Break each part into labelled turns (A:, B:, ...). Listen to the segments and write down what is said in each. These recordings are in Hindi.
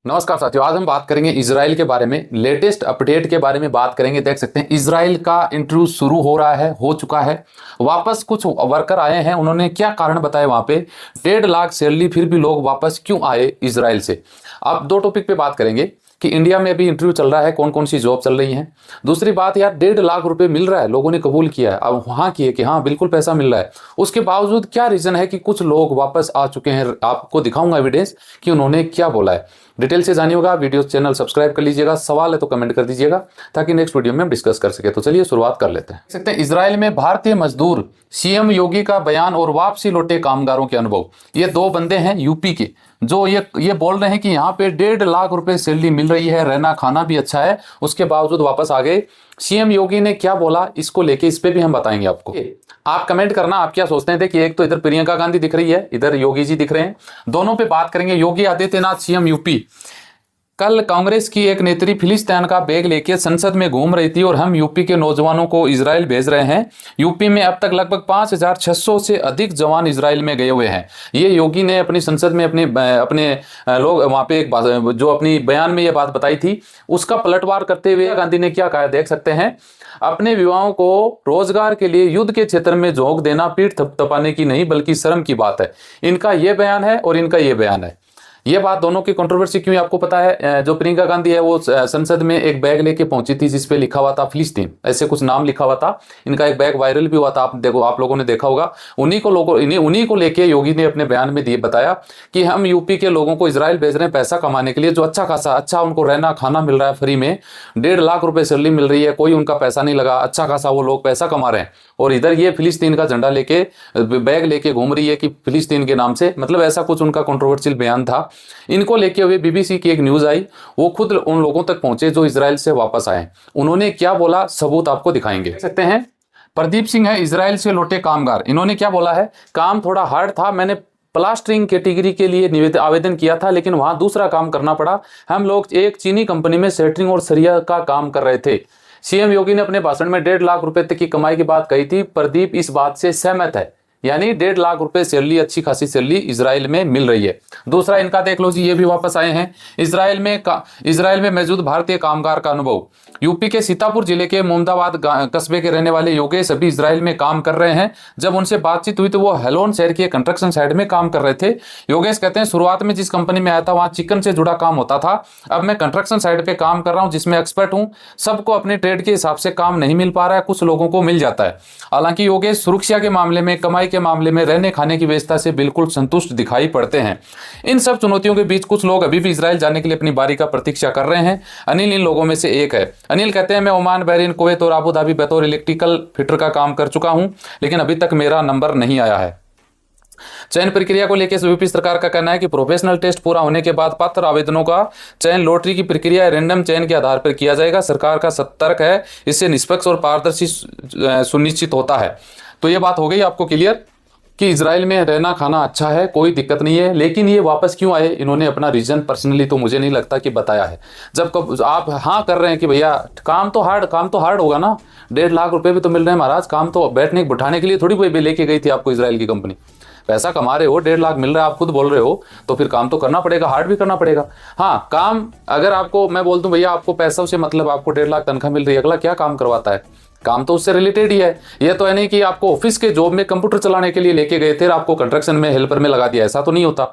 A: नमस्कार साथियों, आज हम बात करेंगे इजराइल के बारे में। लेटेस्ट अपडेट के बारे में बात करेंगे। देख सकते हैं इजराइल का इंटरव्यू शुरू हो रहा है, हो चुका है। वापस कुछ वर्कर आए हैं, उन्होंने क्या कारण बताया वहां पे। 1.5 लाख सैलरी, फिर भी लोग वापस क्यों आए इजराइल से। अब दो टॉपिक पे बात करेंगे कि इंडिया में अभी इंटरव्यू चल रहा है, कौन कौन सी जॉब चल रही है। दूसरी बात यार, 1.5 लाख रुपए मिल रहा है, लोगों ने कबूल किया है, अब वहाँ किए कि हाँ बिल्कुल पैसा मिल रहा है। उसके बावजूद क्या रीजन है कि कुछ लोग वापस आ चुके हैं। आपको दिखाऊंगा एविडेंस कि उन्होंने क्या बोला है। डिटेल से जानिएगा। वीडियो चैनल सब्सक्राइब कर लीजिएगा। सवाल है तो कमेंट कर दीजिएगा ताकि नेक्स्ट वीडियो में हम डिस्कस कर सके। तो चलिए शुरुआत कर लेते हैं। देख सकते हैं इजराइल में भारतीय मजदूर, सीएम योगी का बयान और वापसी लौटे कामगारों के अनुभव। ये दो बंदे हैं यूपी के जो ये बोल रहे हैं कि यहाँ पे 1.5 लाख रुपए सैलरी मिल रही है, रहना खाना भी अच्छा है, उसके बावजूद वापस आ गए। सीएम योगी ने क्या बोला इसको लेके, इस पे भी हम बताएंगे आपको। आप कमेंट करना, आप क्या सोचते हैं। देखिए, एक तो इधर प्रियंका गांधी दिख रही है, इधर योगी जी दिख रहे हैं। दोनों पे बात करेंगे। Yogi Adityanath CM UP. कल कांग्रेस की एक नेत्री फिलिस्तीन का बैग लेके संसद में घूम रही थी और हम यूपी के नौजवानों को इजराइल भेज रहे हैं। यूपी में अब तक लगभग 5,600 से अधिक जवान इजराइल में गए हुए हैं। ये योगी ने अपनी संसद में अपने लोग वहां पे एक जो अपनी बयान में ये बात बताई थी, उसका पलटवार करते हुए गांधी ने क्या कहा, देख सकते हैं। अपने युवाओं को रोजगार के लिए युद्ध के क्षेत्र में झोंक देना पीठ थपथपाने की नहीं बल्कि शर्म की बात है। इनका ये बयान है और इनका ये बयान है। ये बात दोनों की कंट्रोवर्सी क्यों है आपको पता है। जो प्रियंका गांधी है वो संसद में एक बैग लेके पहुंची थी जिसपे लिखा हुआ था फिलिस्तीन, ऐसे कुछ नाम लिखा हुआ था। इनका एक बैग वायरल भी हुआ था, आप लोगों ने देखा होगा। उन्हीं को लेके योगी ने अपने बयान में बताया कि हम यूपी के लोगों को इजराइल भेज रहे हैं पैसा कमाने के लिए, जो अच्छा उनको रहना खाना मिल रहा है फ्री में। 1.5 लाख रुपए सैलरी मिल रही है, कोई उनका पैसा नहीं लगा, अच्छा खासा वो लोग पैसा कमा रहे हैं। और इधर ये फिलिस्तीन का झंडा लेके बैग लेके घूम रही है कि फिलिस्तीन के नाम से, मतलब ऐसा कुछ उनका कंट्रोवर्शियल बयान था। इनको लेके हुए बीबीसी की एक न्यूज आई, वो खुद उन लोगों तक पहुंचे जो इजराइल से वापस आए। उन्होंने क्या बोला, सबूत आपको दिखाएंगे। देख सकते हैं प्रदीप सिंह है, इजराइल से लौटे कामगार। इन्होंने क्या बोला है, काम थोड़ा हार्ड था, मैंने प्लास्टरिंग कैटेगरी के लिए आवेदन किया था, लेकिन वहां दूसरा काम करना पड़ा। हम लोग एक चीनी कंपनी में सेटरिंग और सरिया का काम कर रहे थे। सीएम योगी ने अपने भाषण में 1.5 लाख रुपए तक की कमाई की बात कही थी। प्रदीप इस बात से सहमत है, यानी 1.5 लाख रुपए सैलरी, अच्छी खासी सैलरी इजराइल में मिल रही है। दूसरा इनका देख लो जी, ये भी वापस आए हैं। इजराइल में मौजूद भारतीय कामगार का अनुभव। यूपी के सीतापुर जिले के मोमदाबाद कस्बे के रहने वाले योगेश अभी इजराइल में काम कर रहे हैं। जब उनसे बातचीत हुई तो वो हेलोन शहर के कंस्ट्रक्शन साइट में काम कर रहे थे। योगेश कहते हैं, शुरुआत में जिस कंपनी में आया था वहां चिकन से जुड़ा काम होता था, अब मैं कंस्ट्रक्शन साइट पे काम कर रहा हूं जिसमें एक्सपर्ट हूं। सबको अपने ट्रेड के हिसाब से काम नहीं मिल पा रहा है, कुछ लोगों को मिल जाता है। हालांकि योगेश सुरक्षा के मामले में, कमाई के मामले में, रहने खाने की व्यवस्था से बिल्कुल संतुष्ट दिखाई पड़ते हैं। इन सब चुनौतियों के बीच कुछ लोग अभी भी इजराइल जाने के लिए अपनी बारी का प्रतीक्षा कर रहे हैं। अनिल इन लोगों में से एक है। अनिल कहते हैं, मैं ओमान, बहरीन, कुवैत और अबू धाबी बतौर इलेक्ट्रिकल फिटर का काम कर चुका हूं, लेकिन अभी तक मेरा नंबर नहीं आया है। चयन प्रक्रिया को लेकर यूपी सरकार का कहना है कि प्रोफेशनल टेस्ट पूरा होने के बाद पात्र आवेदनों का चयन लॉटरी की प्रक्रिया रैंडम चयन के आधार पर किया जाएगा। सरकार का सतर्क है, इससे निष्पक्ष और पारदर्शी सुनिश्चित होता है। तो ये बात हो गई आपको क्लियर कि इजराइल में रहना खाना अच्छा है, कोई दिक्कत नहीं है। लेकिन ये वापस क्यों आए, इन्होंने अपना रीजन पर्सनली तो मुझे नहीं लगता कि बताया है। जब आप हाँ कर रहे हैं कि भैया काम तो हार्ड होगा ना, 1.5 लाख रुपए भी तो मिल रहे हैं महाराज, काम तो बैठने बिठाने के लिए थोड़ी कोई लेके गई थी आपको इजराइल की कंपनी। पैसा कमा रहे हो, 1.5 लाख मिल रहा है, आप खुद बोल रहे हो, तो फिर काम तो करना पड़ेगा, हार्ड भी करना पड़ेगा। हाँ, काम अगर आपको मैं बोल दूं भैया आपको पैसों से मतलब, आपको 1.5 लाख तनख्वाह मिल रही है, अगला क्या काम करवाता है, काम तो उससे रिलेटेड ही है। ये तो है नहीं कि आपको ऑफिस के जॉब में कंप्यूटर चलाने के लिए लेके गए थे, आपको कंस्ट्रक्शन में हेल्पर में लगा दिया, ऐसा तो नहीं होता।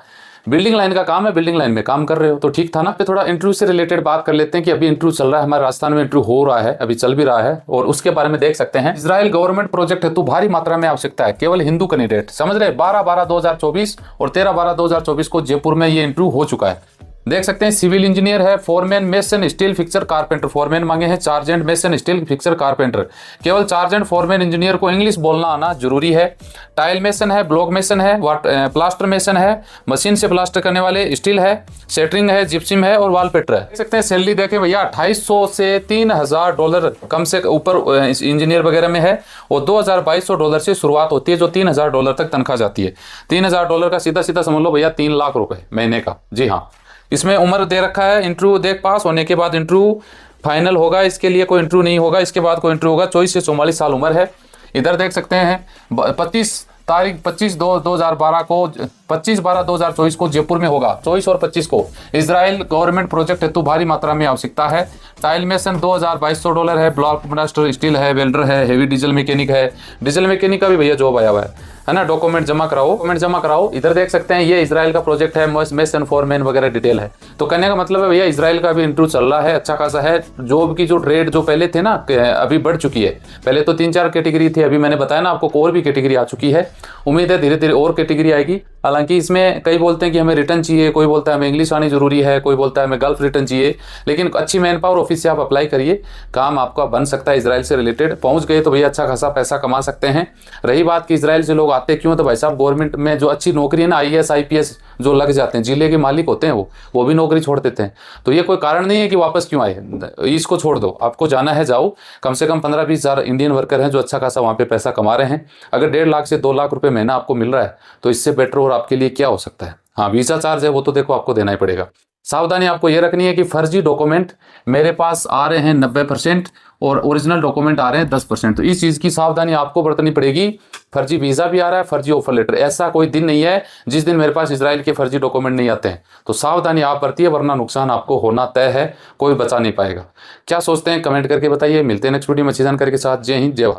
A: बिल्डिंग लाइन का काम है, बिल्डिंग लाइन में काम कर रहे हो तो ठीक था ना। पे थोड़ा इंटरव्यू से रिलेटेड बात कर लेते हैं कि अभी इंटरव्यू चल रहा है, हमारे राजस्थान में इंटरव्यू हो रहा है, अभी चल भी रहा है, और उसके बारे में देख सकते हैं। इजराइल गवर्नमेंट प्रोजेक्ट हेतु भारी मात्रा में आवश्यकता है, केवल हिंदू कैंडिडेट। समझ रहे, 12/12/2024 और 13/12/2024 को जयपुर में ये इंटरव्यू हो चुका है। देख सकते हैं सिविल इंजीनियर है, foreman mason steel fixer carpenter, foreman मांगे हैं, चार्जेंट मेसन स्टील फिक्सर कारपेंटर। केवल चार्जेंट फोरमैन इंजीनियर को इंग्लिश बोलना आना जरूरी है। टाइल मेसन है, ब्लॉक मेसन है, प्लास्टर मेसन है, मशीन से प्लास्टर करने वाले, स्टील है, सेटरिंग है, जिप्सिम है और वॉलपेटर है। देख सकते हैं सैलरी देखें भैया, $2,500 से $3,000 कम से ऊपर इंजीनियर वगैरह में है, और $2,200 से शुरुआत होती है, जो $3,000 तक तनख्वाह जाती है। $3,000 का सीधा सीधा समझ लो भैया 3 लाख रुपए महीने का। जी हाँ, इसमें उम्र दे रखा है, इंटरव्यू देख पास होने के बाद इंटरव्यू फाइनल होगा, इसके लिए कोई इंटरव्यू नहीं होगा, इसके बाद कोई इंटरव्यू होगा। 24 से 44 साल उम्र है। इधर देख सकते हैं तारीख 25/2/2012 को 25/12/2024 को जयपुर में होगा। 24 और 25 को इजराइल गवर्नमेंट प्रोजेक्ट हेतु भारी मात्रा में आवश्यकता है। टाइल मेसन $2200 है, ब्लॉक मास्टर स्टील है, वेल्डर है, हेवी डीजल मैकेनिक है। डीजल मैकेनिक का भी भैया जॉब आया हुआ है ना। डॉक्यूमेंट जमा कराओ। इधर देख सकते हैं ये इजराइल का प्रोजेक्ट है, मेस एंड फोरमैन वगैरह डिटेल है। तो कहने का मतलब है भैया इजराइल का भी इंटरव्यू चल रहा है, अच्छा खासा है। जॉब की जो रेट जो पहले थे ना अभी बढ़ चुकी है। पहले तो 3-4 कैटेगरी थी, अभी मैंने बताया ना आपको और भी कैटेगरी आ चुकी है। उम्मीद है धीरे धीरे और कैटेगरी आएगी। हालांकि इसमें कई बोलते हैं कि हमें रिटर्न चाहिए, कोई बोलता है हमें इंग्लिश आनी जरूरी है, कोई बोलता है हमें गल्फ रिटर्न चाहिए। लेकिन अच्छी मैन पावर ऑफिस से आप अप्लाई करिए, काम आपका बन सकता है। इजराइल से रिलेटेड पहुंच गए तो भैया अच्छा खासा पैसा कमा सकते हैं। रही बात कि इजराइल से लोग आते क्यों, तो भाई साहब गवर्नमेंट में जो अच्छी नौकरी है ना, IAS IPS जो लग जाते हैं, जिले के मालिक होते हैं वो भी नौकरी छोड़ देते हैं। तो ये कोई कारण नहीं है कि वापस क्यों आए, इसको छोड़ दो। आपको जाना है जाओ। कम से कम 15-20 हज़ार इंडियन वर्कर हैं जो अच्छा खासा वहाँ पे पैसा कमा रहे हैं। अगर 1.5 लाख से 2 लाख रुपए महीना आपको मिल रहा है तो इससे बेटर और आपके लिए क्या हो सकता है। हाँ, वीजा चार्ज है वो तो देखो आपको देना ही पड़ेगा। सावधानी आपको ये रखनी है कि फर्जी डॉक्यूमेंट मेरे पास आ रहे हैं 90% और ओरिजिनल डॉक्यूमेंट आ रहे हैं 10%। तो इस चीज़ की सावधानी आपको बरतनी पड़ेगी। फर्जी वीज़ा भी आ रहा है, फर्जी ऑफर लेटर, ऐसा कोई दिन नहीं है जिस दिन मेरे पास इजराइल के फर्जी डॉक्यूमेंट नहीं आते हैं। तो सावधानी आप बरतिए, वरना नुकसान आपको होना तय है, कोई बचा नहीं पाएगा। क्या सोचते हैं कमेंट करके बताइए। मिलते हैं नेक्स्ट वीडियो में अच्छी जानकारी के साथ। जय हिंद, जय भारत।